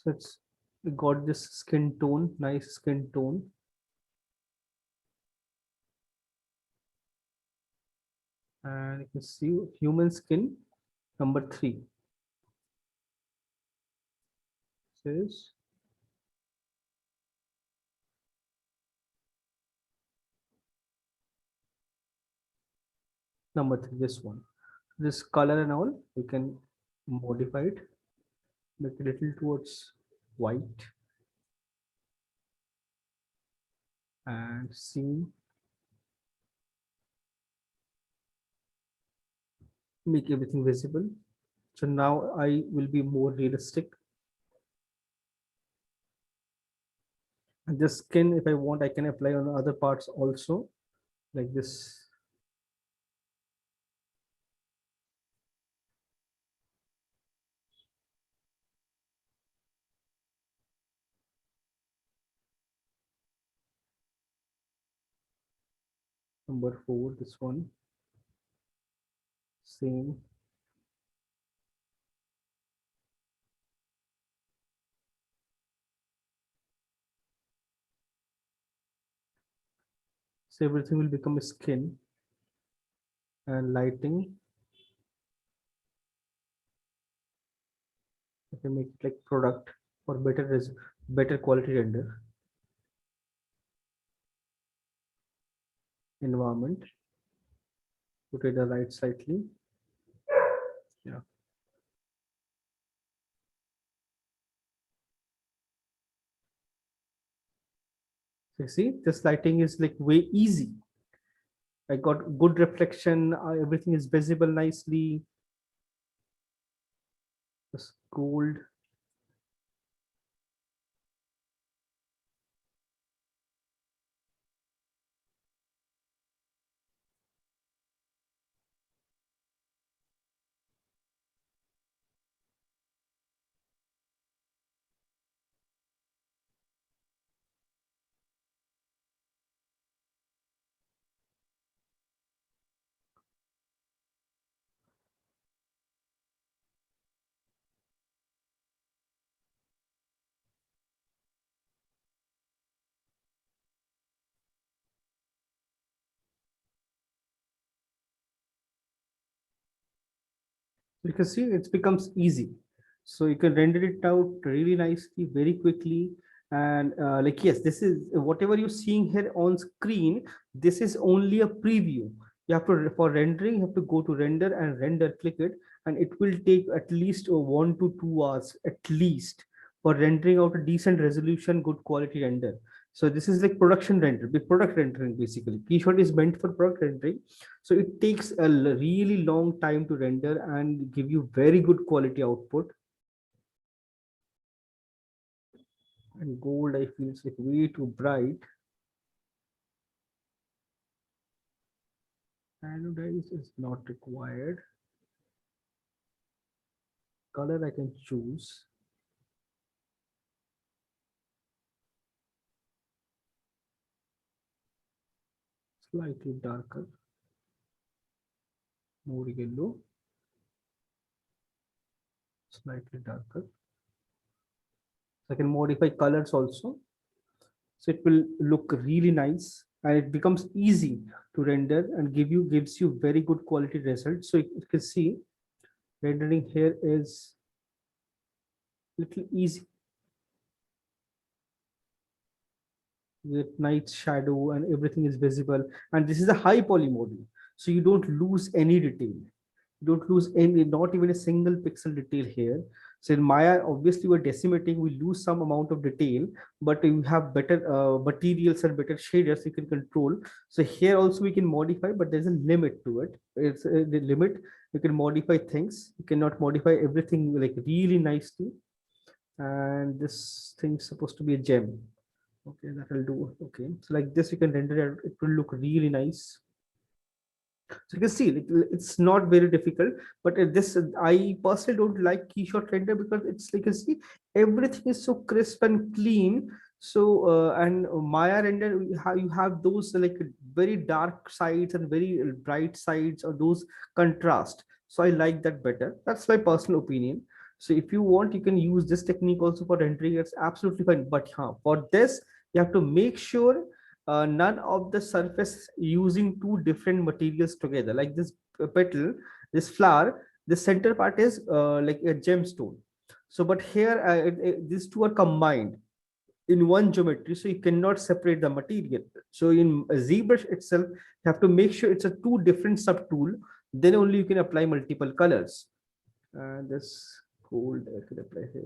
So it's got this skin tone, nice skin tone. And you can see human skin number 3. Says number 3, this one. This color and all, you can modify it, make it a little towards white. And see, make everything visible. So now I will be more realistic. And the skin, if I want, I can apply on other parts also. like this. Number 4, this one, same. So everything will become a skin and lighting. I can make it like product for better quality render. Environment, put it the right slightly. Yeah. So you see, this lighting is like way easy. I got good reflection. Everything is visible nicely. This gold. You can see it becomes easy. So you can render it out really nicely, very quickly. And like, yes, this is whatever you're seeing here on screen. This is only a preview. You have to, for rendering, you have to go to render and render, click it, and it will take at least 1 to 2 hours at least for rendering out a decent resolution, good quality render. So this is like production render, big product rendering basically. Keyshot is meant for product rendering. So it takes a really long time to render and give you very good quality output. And gold, I feel it's like way too bright. Anodize is not required. Color I can choose. Slightly darker. More yellow. Slightly darker. So I can modify colors also. So it will look really nice and it becomes easy to render and gives you very good quality results. So you can see rendering here is little easy with night shadow and everything is visible. And this is a high poly model, so you don't lose any detail. You don't lose any, not even a single pixel detail here. So in Maya, obviously we're decimating, we lose some amount of detail, but you have better materials and better shaders you can control. So here also we can modify, but there's a limit to it. It's the limit. You can modify things. You cannot modify everything like really nicely. And this thing's supposed to be a gem. Okay, that will do. Okay, so like this you can render it, it will look really nice. So you can see it's not very difficult, but this I personally don't like Keyshot render because it's like you see everything is so crisp and clean. So and Maya render you have those like very dark sides and very bright sides or those contrast. So I like that better. That's my personal opinion. So if you want, you can use this technique also for rendering. It's absolutely fine. But for this, you have to make sure none of the surface using two different materials together, like this petal, this flower, the center part is like a gemstone. So but here these two are combined in one geometry, so you cannot separate the material. So in ZBrush itself, you have to make sure it's a two different subtool, then only you can apply multiple colors. And this gold I could apply here.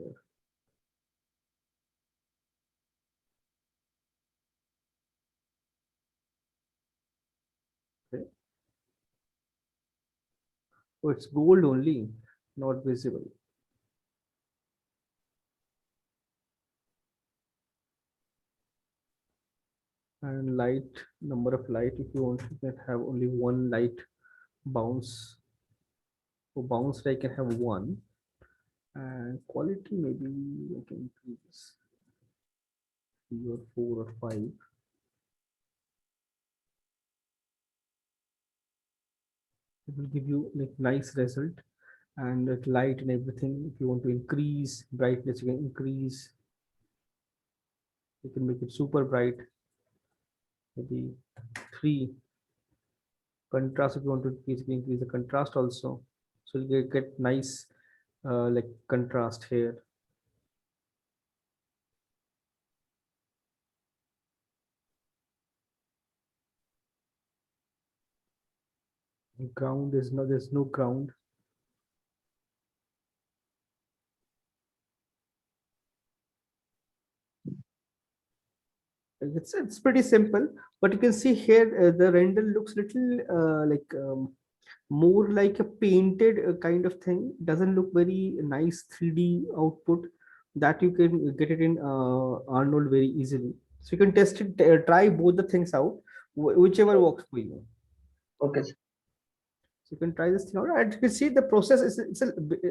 Okay. Oh, it's gold only, not visible. And light, number of light, if you want, you can have only one light bounce. For bounce, I can have one. And quality, maybe I can increase this 3 or 4 or 5. It will give you like nice result, and light and everything. If you want to increase brightness, you can increase. You can make it super bright. Maybe 3. Contrast, if you want to increase, you can increase the contrast also. So you get nice like contrast here. Ground is no, there's no ground. It's pretty simple, but you can see here the render looks little like more like a painted kind of thing. Doesn't look very nice 3D output that you can get it in Arnold very easily. So you can test it, try both the things out, whichever works for you. Okay, sir. So you can try this thing out, and you can see the process is,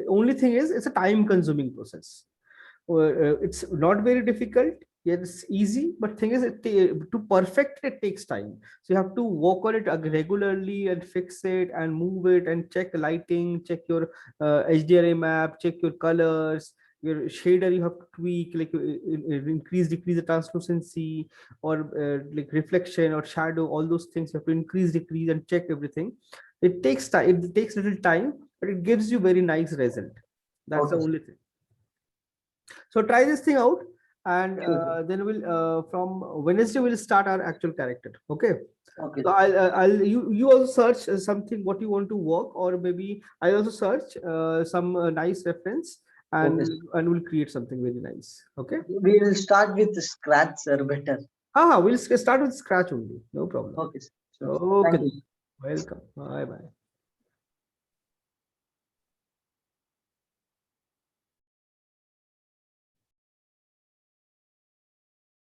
only thing is it's a time consuming process. It's not very difficult. Yeah, it's easy, but thing is, to perfect it takes time. So you have to work on it regularly and fix it and move it and check lighting, check your HDRI map, check your colors, your shader. You have to tweak, like increase, decrease the translucency, or like reflection or shadow. All those things you have to increase, decrease, and check everything. It takes time. It takes little time, but it gives you very nice result. That's the Okay, sir. only thing. So try this thing out, and Sure, then we'll from Wednesday we'll start our actual character. Okay. okay, So sir. I'll you also search something what you want to work, or maybe I also search some nice reference, Okay, and sir. we'll create something very nice. Okay. We will start with scratch, sir. Better. We'll start with scratch only. No problem. Okay, sir. Sure, sir. Okay. Thank you. Welcome. Bye bye.